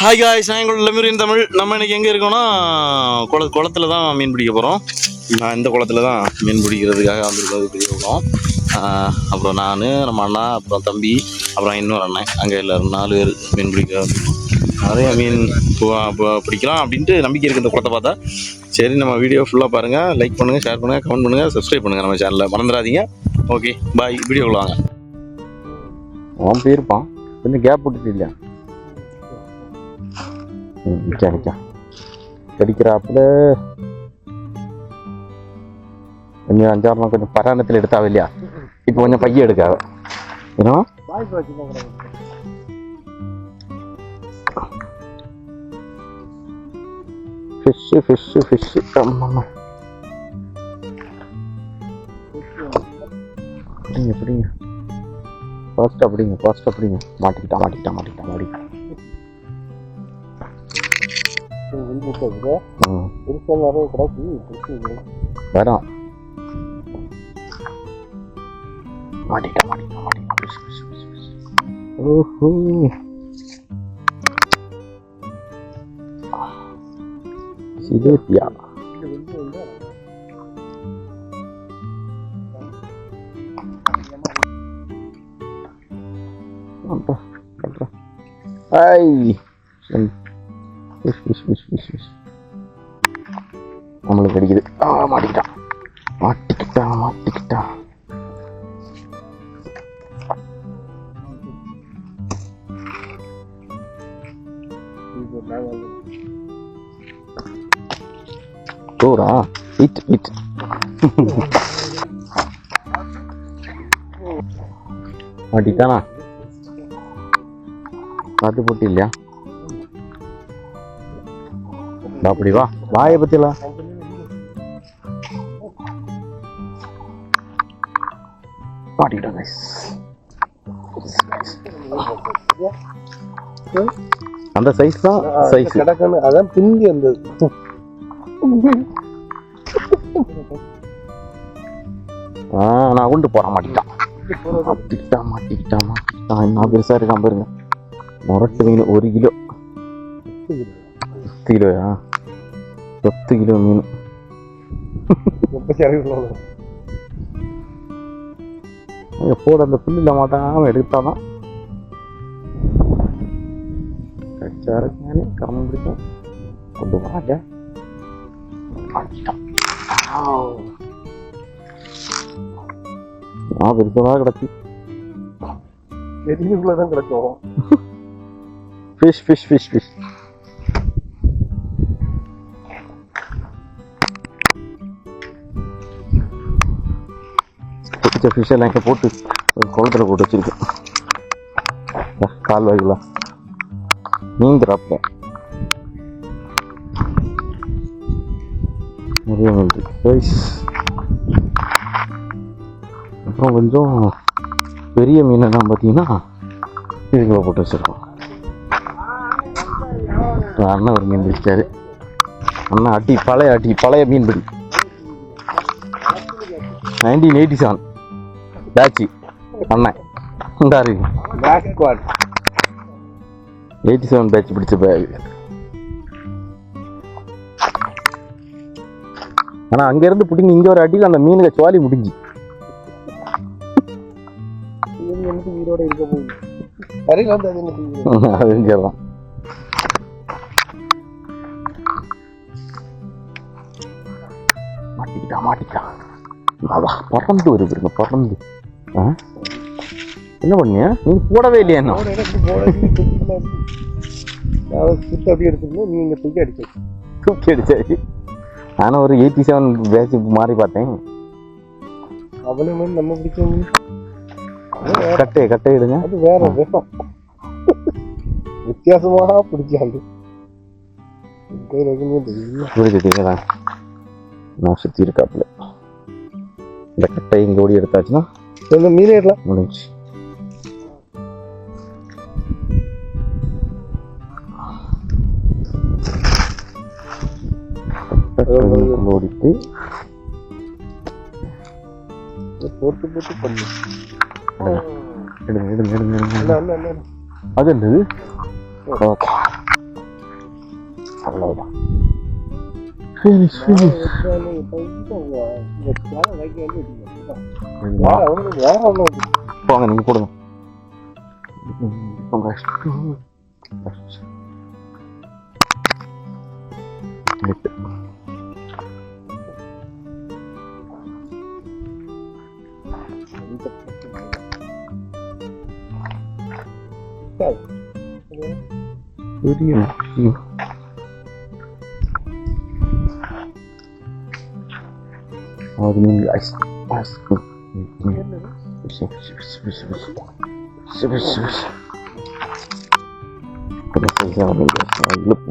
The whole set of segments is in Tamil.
ஹாய் காய்ஸ், நான் எங்களோட லெமிரின் தமிழ். நம்ம இன்னைக்கு எங்கே இருக்கோம்னா குளத்துல தான் மீன் பிடிக்க போகிறோம். நான் இந்த குளத்துல தான் மீன் பிடிக்கிறதுக்காக வந்துருக்கோம். பெரிய குளம். அப்புறம் நான், நம்ம அண்ணா, அப்புறம் தம்பி, அப்புறம் இன்னொரு அண்ணன், அங்கே எல்லோரும் 4 பேர் மீன் பிடிக்க நிறைய மீன் பிடிக்கலாம் அப்படின்ட்டு நம்பிக்கை இருக்குது இந்த குளத்தை பார்த்தா. சரி, நம்ம வீடியோ ஃபுல்லாக பாருங்கள். லைக் பண்ணுங்கள், ஷேர் பண்ணுங்கள், கமெண்ட் பண்ணுங்கள், சப்ஸ்கிரைப் பண்ணுங்கள் நம்ம சேனலில் மறந்துடாதீங்க. ஓகே பாய், வீடியோக்குள்ள வாங்க. அவன் போயிருப்பான், கொஞ்சம் கேப் விட்டுட்டு இல்லையா கடிக்கிறாப்புல கொஞ்சம் 5-6 நாள் கொஞ்சம் பராணத்தில் எடுத்தாவ இல்லையா. இப்போ கொஞ்சம் பைய எடுக்காவ ஏன்னா ஃபிஷ் ஆமாம். அப்படிங்க ஃபாஸ்ட் அப்படிங்க மாட்டிக்கிட்டா வரும். ஓஹோ, சிலேபியா நம்மளுக்கு கிடைக்குது. மாட்டிக்கிட்டா தூரா இட் மாட்டிக்கிட்டானா? காத்து போட்டு இல்லையா? அப்படி வா, வாயை பத்திலாம் மாட்டிக்கிட்டாங்க. அந்த சைஸ் தான் சைஸ் கிடக்கணும். அதான் பிந்தி அந்த நான் கொண்டு போற மாட்டிக்கிட்டான். என்ன பெருசா இருக்கான் பாருங்க. முரட்டு மீன் 1 கிலோ. 10 கிலோயா? 10 கிலோ மீன். போட அந்த புல்லில் மாட்டாம எடுத்தாதான் கச்சாரக்கானே கம்ம பிடிக்கும். கொண்டு வாங்க. பெருசா கிடச்சி பெரியதான் கிடைக்கும். ஃபிஷ் பிடிச்ச ஃபிஷ் எல்லாம் இங்கே போட்டு ஒரு குளத்துல போட்டு வச்சிருக்கேன். கால் வாய்க்கலாம் நீங்கிறாப்ல நிறைய மீன் இருக்கு. அப்புறம் கொஞ்சம் பெரிய மீனெல்லாம் பார்த்தீங்கன்னா இதுக்குள்ள போட்டு வச்சிருக்கோம். அண்ணன் ஒரு மீன் பிடிச்சாரு. அண்ணன் பழைய மீன் பிடி 1987 பேட்சி அண்ணன் இந்த 87 பேட்ச் பிடிச்ச பேக். ஆனா அங்க இருந்து பிடிங்க இங்க ஒரு அடியில் அந்த மீனுக்கு சுவாலி முடிஞ்சு உயிரோட இருக்க போகுது. அதுதான் மாட்டிக்கிட்டா பறந்து வருது. பறந்து என்ன பண்ணிய? நீ போடவே இல்லையா? என்ன நீங்க தூக்கி அடிச்சாச்சு. நானும் ஒரு 87 பேட்ச் மாறி பார்த்தேன். அவளும் நம்ம பிடிச்ச கட்டை எடுங்க. அது வேற விஷம், வித்தியாசமாக பிடிக்காது. நான் சுத்தி இருக்காப்புல இந்த கட்டை இங்க ஓடி எடுத்தாச்சுன்னா மீன் ஏறலாம் முடிஞ்சு. ஓடிட்டு போட்டு பண்ணு. எடுங்க. அது என்னது? ஓகே அவ்வளோதான். போங்க நீங்கள் போடுங்க.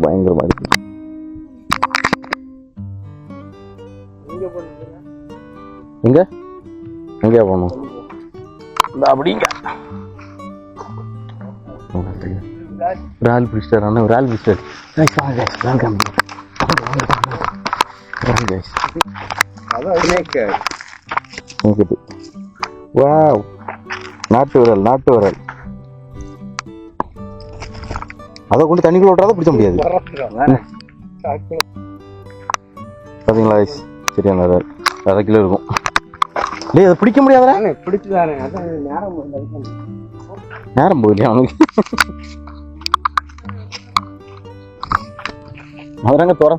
பயங்கரமா இருக்கு. எங்க எங்கேயா போகணும்? அப்படிங்க ரால் பிடிச்சிட்டார் அண்ணா, ரால் பிடிச்சிட்டார். வாவ், நாட்டு விரல், நாட்டு விரல். அதை கொண்டு தண்ணிக்குள்ள விட்றாத பிடிச்ச முடியாது. பார்த்தீங்களா ஐஸ், சரியான விரல், 1/2 கிலோ இருக்கும். இல்லையே அதை பிடிக்க முடியாதா? பிடிச்சுதானே, நேரம் போயிலையா அவனுக்கு? அவராங்க தோற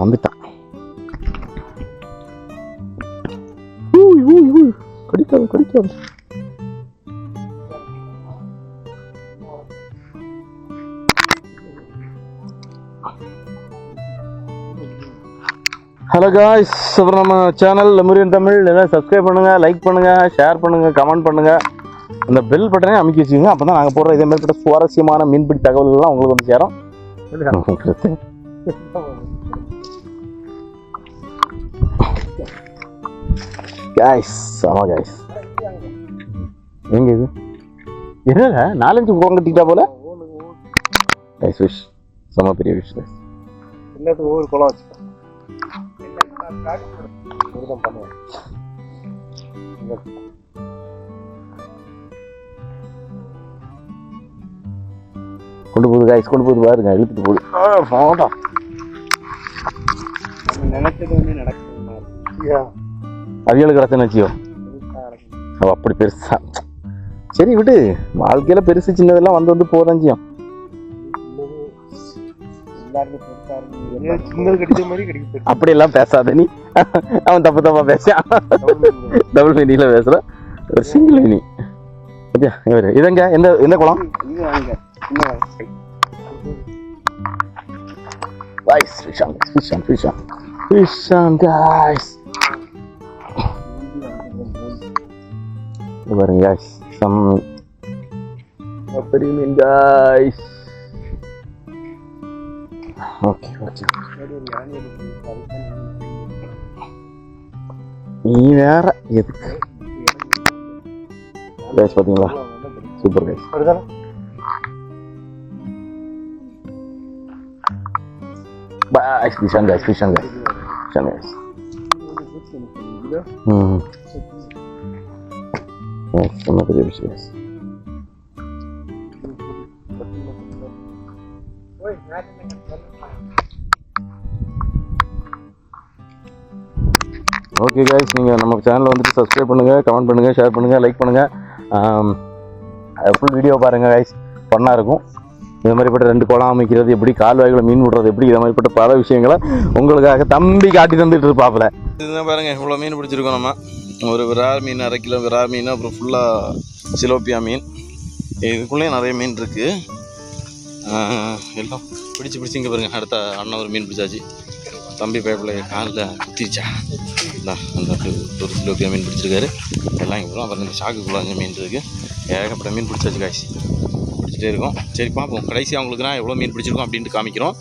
வந்துட்டான். கடிக்காது கடிக்காது. ஹலோ காய்ஸ், அப்புறம் நம்ம சேனல் லெமுரியன் தமிழ் எல்லாம் சப்ஸ்கிரைப் பண்ணுங்கள், லைக் பண்ணுங்கள், ஷேர் பண்ணுங்கள், கமெண்ட் பண்ணுங்கள். அந்த பெல் பட்டனே அமைக்க வச்சுக்கோங்க. அப்போ தான் நாங்கள் போடுற இதே மாதிரி சுவாரஸ்யமான மீன்பிடி தகவல்கள்லாம் உங்களுக்கு வந்து சேரும். காய்ஸ், ஆமாம் காய்ஸ், எங்க இது என்ன 4-5 கோவம் கட்டிக்கிட்டா போல. கைஸ் விஷ், செம்ம பெரிய விஷ் கைஸ். எல்லாத்துக்கும் ஒவ்வொரு குளம் வச்சுக்கோ. கொண்டு போகுது கைஸ், கொண்டு போகுது பாருங்க, இழுத்துட்டு போகுது. நினைச்சது வந்து நடக்குது. அவியலுக்கு ரசனை வச்சியோ அப்படி பெருசா. சரி விடு, வாழ்க்கையில பெருசு சின்னதெல்லாம் வந்து வந்து போதான் செய்யும். அப்படி எல்லாம் பேசாத நீ, அவன் தப்பு தப்பா பேசான். டபுள் மீனிங்ல பேசுற, ஒரு சிங்கிள் மீனிங். இதங்க எந்த எந்த குளம்? பாருங்க guys, பெரிய மீன் guys. ஓகே ஓகே, நீ வேற எதுக்கு guys? பாத்தீங்களா, super guys. Bye, fish on guys, fish on guys, fish on guys. Sama பெரிய fish guys. ஓகே guys, நீங்கள் நம்ம சேனலை வந்துட்டு சப்ஸ்கிரைப் பண்ணுங்கள், கமெண்ட் பண்ணுங்கள், ஷேர் பண்ணுங்கள், லைக் பண்ணுங்கள். ஃபுல் வீடியோ பாருங்கள் guys, ஃபன்னாக இருக்கும். இது மாதிரிப்பட்ட 2 குளம் அமைக்கிறது எப்படி, கால்வாய்களை மீன் விடுறது எப்படி, இது மாதிரிப்பட்ட பல விஷயங்களை உங்களுக்காக தம்பி காட்டி தந்துட்டு இருப்பாப்புல. இதுதான் பாருங்கள், இவ்வளோ மீன் பிடிச்சிருக்கோம் நம்ம. ஒரு விரால் மீன், 1/2 கிலோ விரால் மீன், அப்புறம் ஃபுல்லாக சிலோப்பியா மீன். இதுக்குள்ளேயும் நிறைய மீன் இருக்குது. எல்லாம் பிடிச்சி இங்கே பாருங்கள். அடுத்த அண்ணன் ஒரு மீன் பிடிச்சாச்சு. தம்பி பைப்பில் காலில் குத்திருச்சா, அந்த ஒரு சிலோப்பியா மீன் பிடிச்சிருக்காரு. எல்லாம் இங்கே போகிறோம். அப்புறம் இந்த சாக்குக்குள்ளே அங்கே மீன் இருக்குது. ஏகப்பட்ட மீன் பிடிச்சாச்சு காய்ச்சி, பிடிச்சிட்டே இருக்கோம். சரி பார்ப்போம், கடைசியாக அவங்களுக்கு நான் எவ்வளோ மீன் பிடிச்சிருக்கோம் அப்படின்ட்டு காமிக்கிறோம்.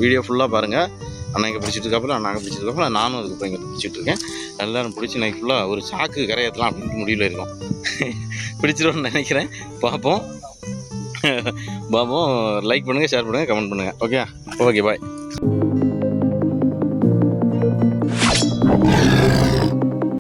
வீடியோ ஃபுல்லாக பாருங்கள். அண்ணன் இங்கே பிடிச்சிட்டு இருக்காப்புல, அண்ணா அங்கே பிடிச்சிட்டு இருக்காப்புல, நானும் அதுக்கப்புறம் இங்கே பிடிச்சிட்டு இருக்கேன். எல்லோரும் பிடிச்சி நைட் ஃபுல்லாக ஒரு சாக்கு கரையேற்றலாம் அப்படின்ட்டு முடிவில் இருக்கோம். பிடிச்சிருவோன்னு நினைக்கிறேன். பார்ப்போம். லைக் பண்ணுங்கள், ஷேர் பண்ணுங்கள், கமெண்ட் பண்ணுங்கள். Okay bye.